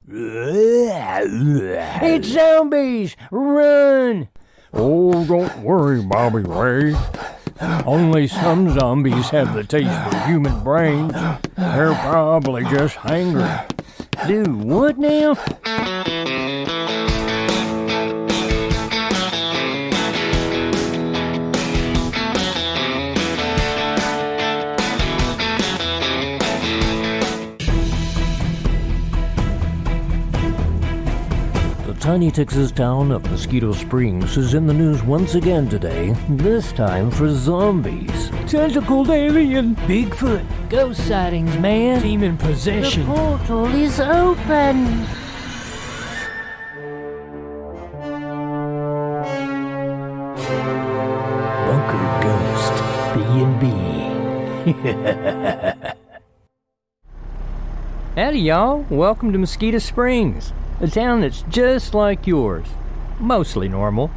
It's zombies! Run! Oh, don't worry, Bobby Ray. Only some zombies have the taste of human brains. They're probably just hungry. Dude, what now? The tiny Texas town of Mosquito Springs is in the news once again today, this time for zombies. Tentacled alien! Bigfoot! Ghost sightings, man! Demon possession! The portal is open! Bunker Ghost B&B. Howdy, y'all. Welcome to Mosquito Springs, a town that's just like yours. Mostly normal.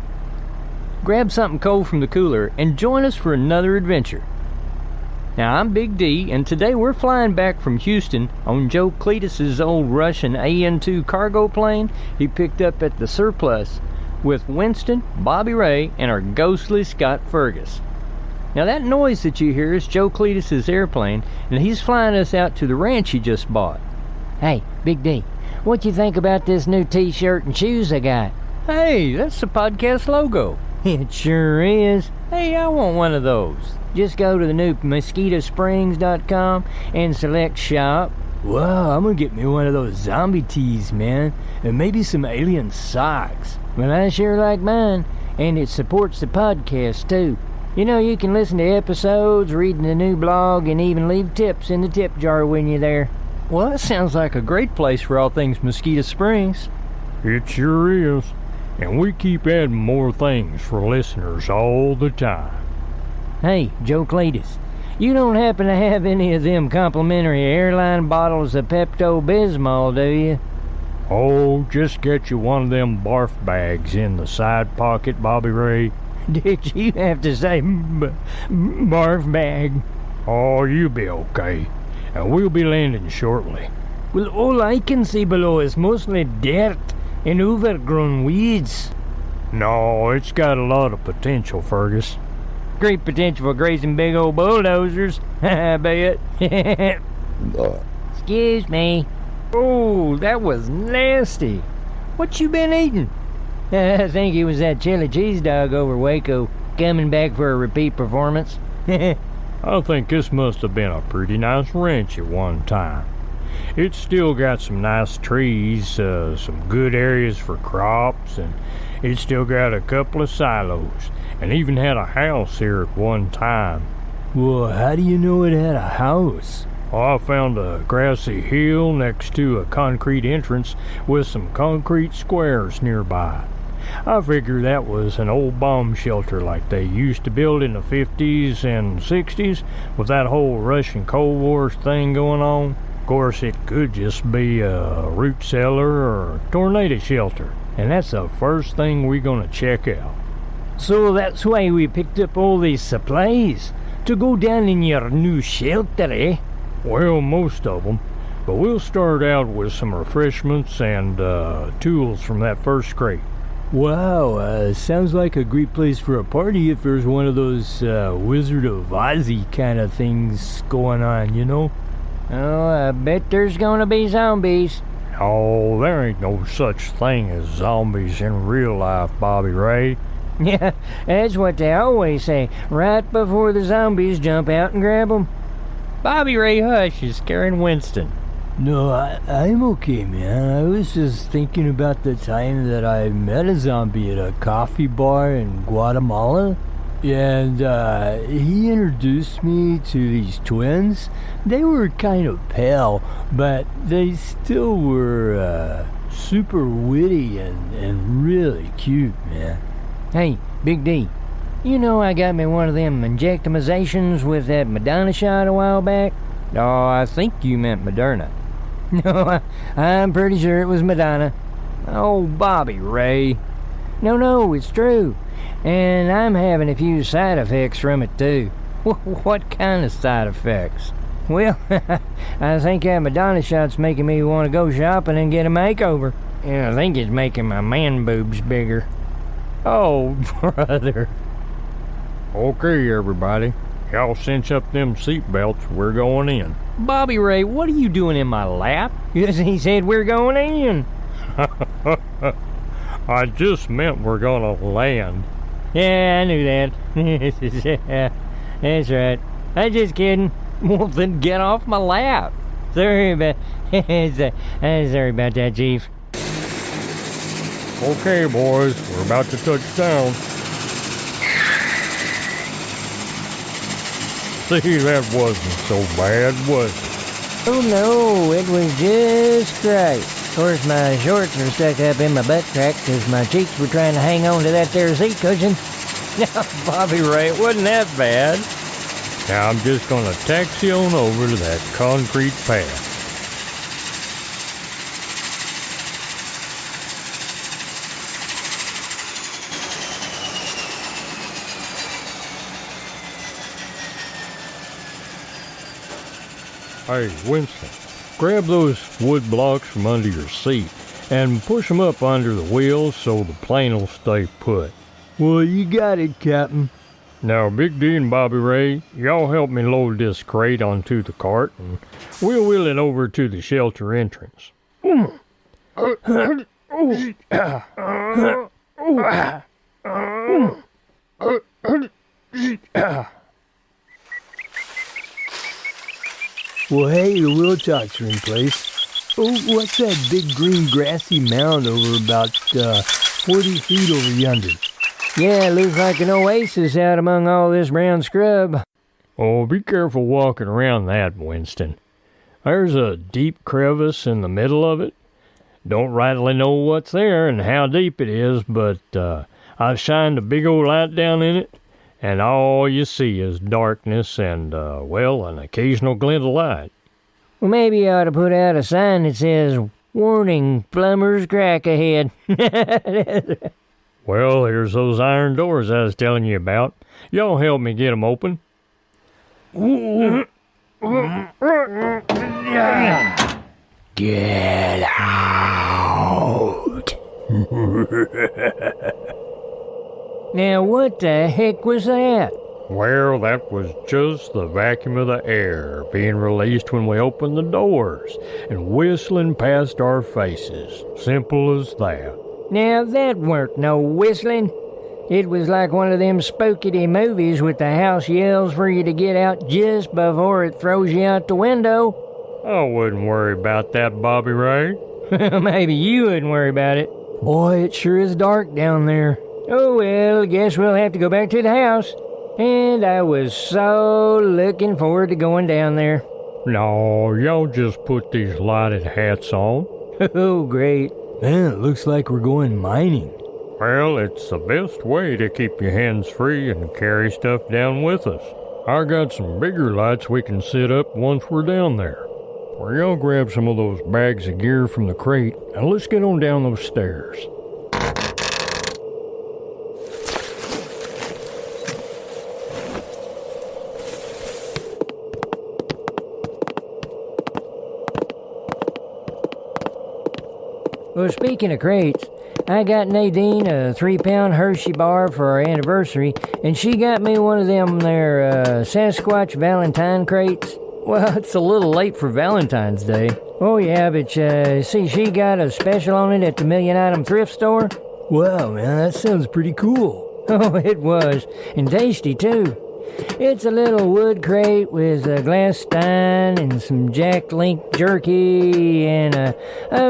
Grab something cold from the cooler and join us for another adventure. Now, I'm Big D, and today we're flying back from Houston on Joe Cletus's old Russian AN-2 cargo plane he picked up at the surplus with Winston, Bobby Ray, and our ghostly Scott Fergus. Now, that noise that you hear is Joe Cletus's airplane, and he's flying us out to the ranch he just bought. Hey, Big D, what you think about this new t-shirt and shoes I got? Hey, that's the podcast logo. It sure is. Hey, I want one of those. Just go to the new mosquitosprings.com and select shop. Wow, I'm gonna get me one of those zombie tees, man, and maybe some alien socks. Well, I sure like mine, and it supports the podcast, too. You know, you can listen to episodes, read the new blog, and even leave tips in the tip jar when you're there. Well, that sounds like a great place for all things Mosquito Springs. It sure is. And we keep adding more things for listeners all the time. Hey, Joe Cletus, you don't happen to have any of them complimentary airline bottles of Pepto-Bismol, do you? Oh, just get you one of them barf bags in the side pocket, Bobby Ray. Did you have to say barf bag? Oh, you'll be okay. And we'll be landing shortly. Well, all I can see below is mostly dirt and overgrown weeds. No, it's got a lot of potential, Fergus. Great potential for grazing big old bulldozers, I bet. Excuse me. Oh, that was nasty. What you been eating? I think it was that chili cheese dog over Waco coming back for a repeat performance. I think this must have been a pretty nice ranch at one time. It's still got some nice trees, some good areas for crops, and it's still got a couple of silos, and even had a house here at one time. Well, how do you know it had a house? I found a grassy hill next to a concrete entrance with some concrete squares nearby. I figure that was an old bomb shelter like they used to build in the 50s and 60s with that whole Russian Cold War thing going on. Of course, it could just be a root cellar or a tornado shelter, and that's the first thing we're gonna check out. So that's why we picked up all these supplies, to go down in your new shelter, eh? Well, most of them, but we'll start out with some refreshments and tools from that first crate. Wow, sounds like a great place for a party if there's one of those Wizard of Ozzy kind of things going on, you know? Oh, I bet there's gonna be zombies. Oh, there ain't no such thing as zombies in real life, Bobby Ray. Yeah, that's what they always say, right before the zombies jump out and grab them. Bobby Ray, hush, you're scaring Winston. No, I'm okay, man. I was just thinking about the time that I met a zombie at a coffee bar in Guatemala. And he introduced me to these twins. They were kind of pale, but they still were super witty and really cute, man. Hey, Big D, you know I got me one of them injectimizations with that Madonna shot a while back? Oh, I think you meant Moderna. No, I'm pretty sure it was Madonna. Oh, Bobby Ray. No, it's true. And I'm having a few side effects from it, too. What kind of side effects? Well, I think that Madonna shot's making me want to go shopping and get a makeover. And I think it's making my man boobs bigger. Oh, brother. Okay, everybody. Y'all cinch up them seat belts. We're going in. Bobby Ray, what are you doing in my lap? Yes, he said we're going in. I just meant we're gonna land. Yeah, I knew that. That's right. I'm just kidding. Well, then get off my lap. Sorry about that, Chief. Okay, boys, we're about to touch down. See, that wasn't so bad, was it? Oh no, it was just right. Of course, my shorts are stuck up in my butt crack because my cheeks were trying to hang on to that there seat cushion. Bobby Ray, it wasn't that bad. Now I'm just gonna taxi on over to that concrete path. Hey, Winston, grab those wood blocks from under your seat and push them up under the wheels so the plane will stay put. Well, you got it, Captain. Now, Big D and Bobby Ray, y'all help me load this crate onto the cart and we'll wheel it over to the shelter entrance. Well, hey, the wheel chocks are in place. Oh, what's that big green grassy mound over about 40 feet over yonder? Yeah, it looks like an oasis out among all this brown scrub. Oh, be careful walking around that, Winston. There's a deep crevice in the middle of it. Don't rightly know what's there and how deep it is, but I've shined a big old light down in it, and all you see is darkness and, an occasional glint of light. Well, maybe you ought to put out a sign that says, "Warning, plumber's crack ahead." Well, here's those iron doors I was telling you about. Y'all help me get them open. Get out. Now, what the heck was that? Well, that was just the vacuum of the air being released when we opened the doors and whistling past our faces. Simple as that. Now, that weren't no whistling. It was like one of them spookity movies with the house yells for you to get out just before it throws you out the window. I wouldn't worry about that, Bobby Ray. Maybe you wouldn't worry about it. Boy, it sure is dark down there. Oh, well, guess we'll have to go back to the house. And I was so looking forward to going down there. No, y'all just put these lighted hats on. Oh, great. Man, it looks like we're going mining. Well, it's the best way to keep your hands free and carry stuff down with us. I got some bigger lights we can set up once we're down there. Well, y'all grab some of those bags of gear from the crate, and let's get on down those stairs. Well, speaking of crates, I got Nadine a 3-pound Hershey bar for our anniversary, and she got me one of them there Sasquatch Valentine crates. Well, it's a little late for Valentine's Day. Oh, yeah, but see, she got a special on it at the Million Item Thrift Store. Wow, man, that sounds pretty cool. Oh, it was. And tasty, too. It's a little wood crate with a glass stein and some Jack Link jerky and a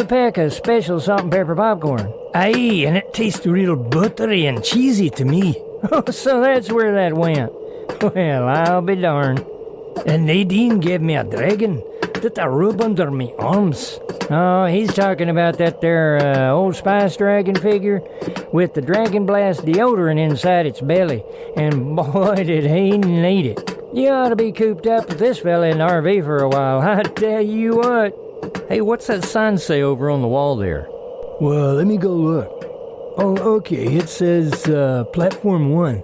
pack of special salt and pepper popcorn. Aye, and it tastes real buttery and cheesy to me. Oh, so that's where that went. Well, I'll be darned. And Nadine gave me a dragon that I rub under me arms. Oh, he's talking about that there Old Spice dragon figure with the Dragon Blast deodorant inside its belly. And boy, did he need it. You ought to be cooped up with this fella in the RV for a while, I tell you what. Hey, what's that sign say over on the wall there? Well, let me go look. Oh, okay, it says Platform 1.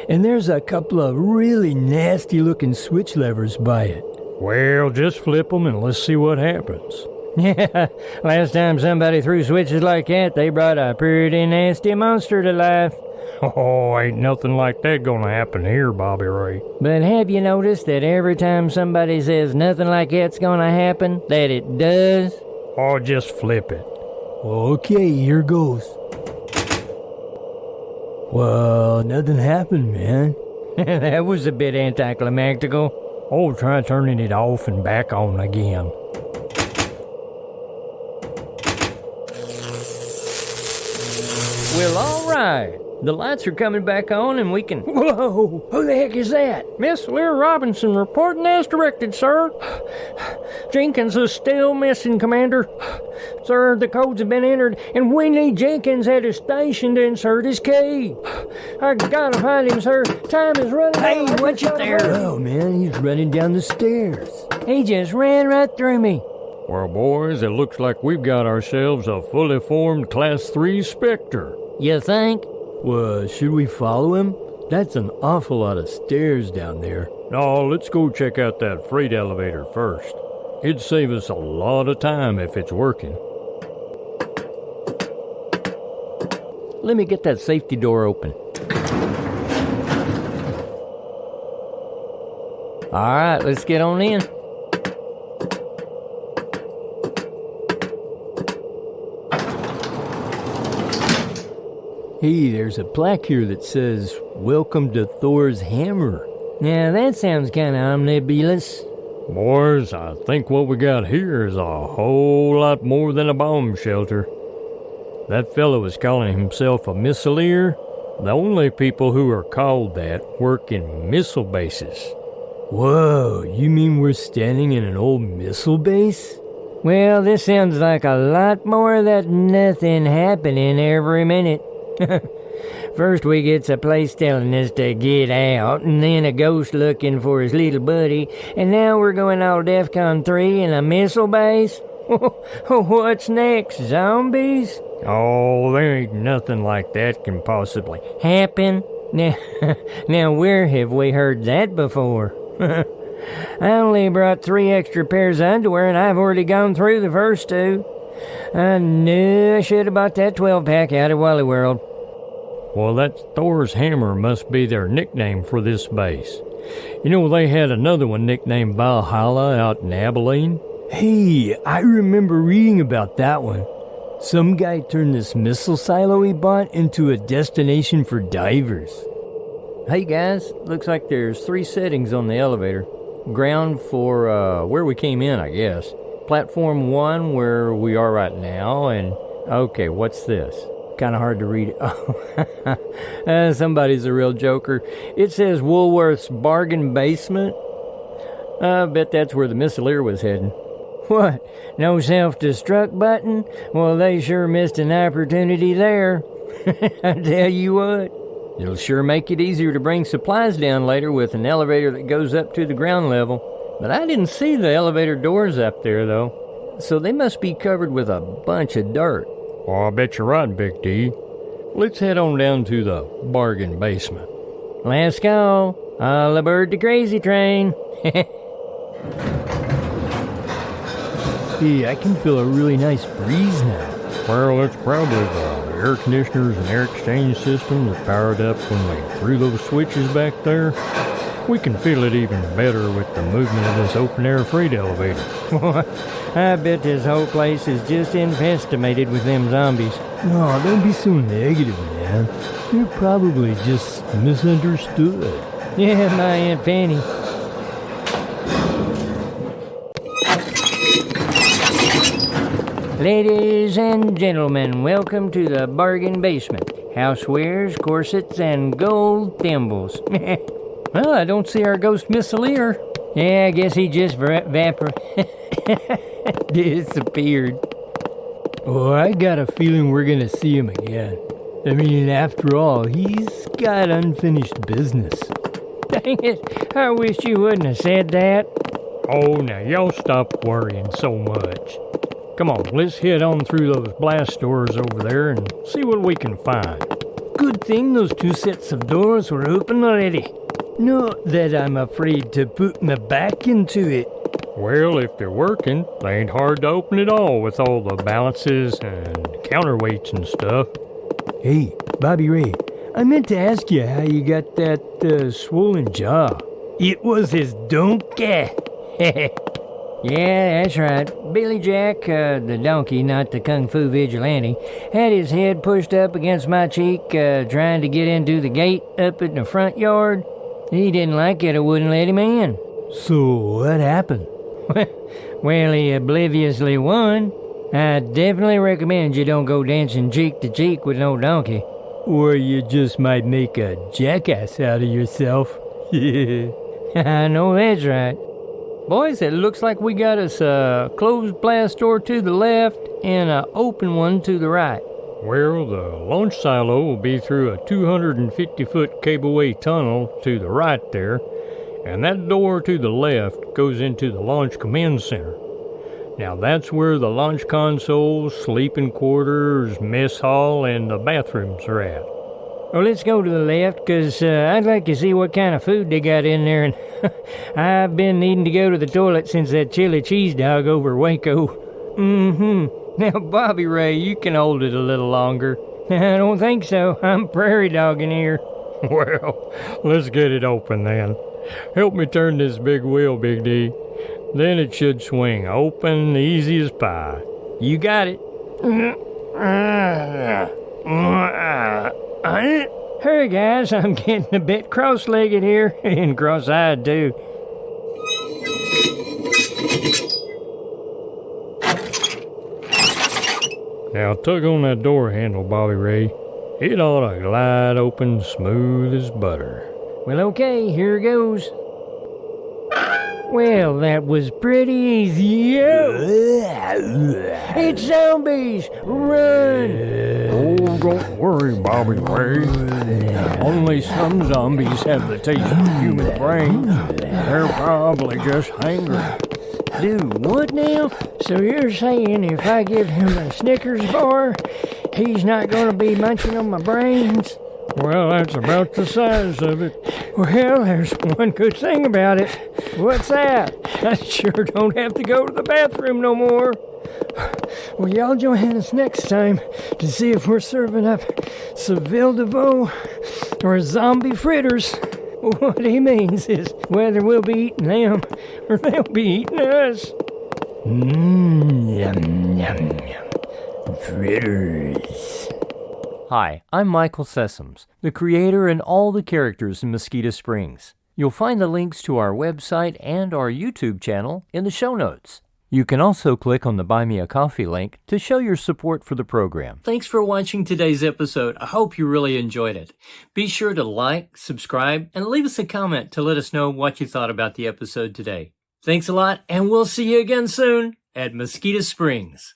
And there's a couple of really nasty-looking switch levers by it. Well, just flip them and let's see what happens. Yeah, last time somebody threw switches like that, they brought a pretty nasty monster to life. Oh, ain't nothing like that gonna happen here, Bobby Ray. But have you noticed that every time somebody says nothing like that's gonna happen, that it does? Oh, just flip it. Okay, here goes. Well, nothing happened, man. That was a bit anticlimactical. Oh, try turning it off and back on again. Well, all right. The lights are coming back on and we can... Whoa! Who the heck is that? Miss Lear Robinson reporting as directed, sir. Jenkins is still missing, Commander. Sir, the codes have been entered, and we need Jenkins at his station to insert his key. I gotta find him, sir. Time is running out. Hey, watch it there. Oh, man, he's running down the stairs. He just ran right through me. Well, boys, it looks like we've got ourselves a fully formed Class 3 Spectre. You think? Well, should we follow him? That's an awful lot of stairs down there. No, let's go check out that freight elevator first. It'd save us a lot of time if it's working. Let me get that safety door open. All right, let's get on in. Hey, there's a plaque here that says, "Welcome to Thor's Hammer." Now that sounds kind of omnibulous. Boys, I think what we got here is a whole lot more than a bomb shelter. That fellow was calling himself a missileer. The only people who are called that work in missile bases. Whoa, you mean we're standing in an old missile base? Well, this sounds like a lot more of that nothing happening every minute. First we gets a place telling us to get out, and then a ghost looking for his little buddy, and now we're going all DEFCON 3 in a missile base? What's next, zombies? Oh, there ain't nothing like that can possibly Happen? Now where have we heard that before? I only brought 3 extra pairs of underwear, and I've already gone through the first 2. I knew I should have bought that 12-pack out of Wally World. Well, that Thor's Hammer must be their nickname for this base. You know, they had another one nicknamed Valhalla out in Abilene. Hey, I remember reading about that one. Some guy turned this missile silo he bought into a destination for divers. Hey guys, looks like there's 3 settings on the elevator. Ground for where we came in, I guess. Platform 1 where we are right now, and okay, what's this? Kind of hard to read it. Somebody's a real joker. It says Woolworth's Bargain Basement. I bet that's where the missileer was heading. What? No self-destruct button? Well, they sure missed an opportunity there. I tell you what. It'll sure make it easier to bring supplies down later with an elevator that goes up to the ground level. But I didn't see the elevator doors up there, though. So they must be covered with a bunch of dirt. Well, I bet you're right, Big D. Let's head on down to the bargain basement. Let's go. All aboard the crazy train. Hey, I can feel a really nice breeze now. Well, it's probably the air conditioners and air exchange system that powered up when we threw those switches back there. We can feel it even better with the movement of this open-air freight elevator. I bet this whole place is just infestated with them zombies. No, don't be so negative, man. You're probably just misunderstood. Yeah, my Aunt Fanny. Ladies and gentlemen, welcome to the bargain basement. Housewares, corsets, and gold thimbles. Well, I don't see our ghost missileer. Yeah, I guess he just disappeared. Oh, I got a feeling we're gonna see him again. I mean, after all, he's got unfinished business. Dang it, I wish you wouldn't have said that. Oh, now y'all stop worrying so much. Come on, let's head on through those blast doors over there and see what we can find. Good thing those 2 sets of doors were open already. Not that I'm afraid to put my back into it. Well, if they're working, they ain't hard to open at all with all the balances and counterweights and stuff. Hey, Bobby Ray, I meant to ask you how you got that swollen jaw. It was his donkey. Yeah, that's right. Billy Jack, the donkey, not the kung fu vigilante, had his head pushed up against my cheek, trying to get into the gate up in the front yard. He didn't like it, I wouldn't let him in. So, what happened? Well, he obliviously won. I definitely recommend you don't go dancing cheek to cheek with no donkey. Or you just might make a jackass out of yourself. I know that's right. Boys, it looks like we got us a closed blast door to the left and an open one to the right. Well, the launch silo will be through a 250-foot cableway tunnel to the right there, and that door to the left goes into the launch command center. Now that's where the launch consoles, sleeping quarters, mess hall, and the bathrooms are at. Well, let's go to the left, 'cause I'd like to see what kind of food they got in there, and I've been needing to go to the toilet since that chili cheese dog over Waco. Now, Bobby Ray, you can hold it a little longer. I don't think so. I'm prairie dogging here. Well, let's get it open then. Help me turn this big wheel, Big D. Then it should swing open, easy as pie. You got it. Hey guys, I'm getting a bit cross-legged here, and cross-eyed too. Now tug on that door handle, Bobby Ray. It ought to glide open smooth as butter. Well, okay, here goes. Well, that was pretty easy. It's zombies! Run! Oh, don't worry, Bobby Ray. Only some zombies have the taste of human brain. They're probably just hungry. Dude, what now? So you're saying if I give him a Snickers bar, he's not gonna be munching on my brains? Well, that's about the size of it. Well, there's one good thing about it. What's that? I sure don't have to go to the bathroom no more. Well, y'all join us next time to see if we're serving up Seville de Veau or zombie fritters. What he means is whether we'll be eating them or they'll be eating us. Yum, yum, yum. Fritters. Hi, I'm Michael Sessums, the creator and all the characters in Mosquito Springs. You'll find the links to our website and our YouTube channel in the show notes. You can also click on the Buy Me a Coffee link to show your support for the program. Thanks for watching today's episode. I hope you really enjoyed it. Be sure to like, subscribe, and leave us a comment to let us know what you thought about the episode today. Thanks a lot, and we'll see you again soon at Mosquito Springs.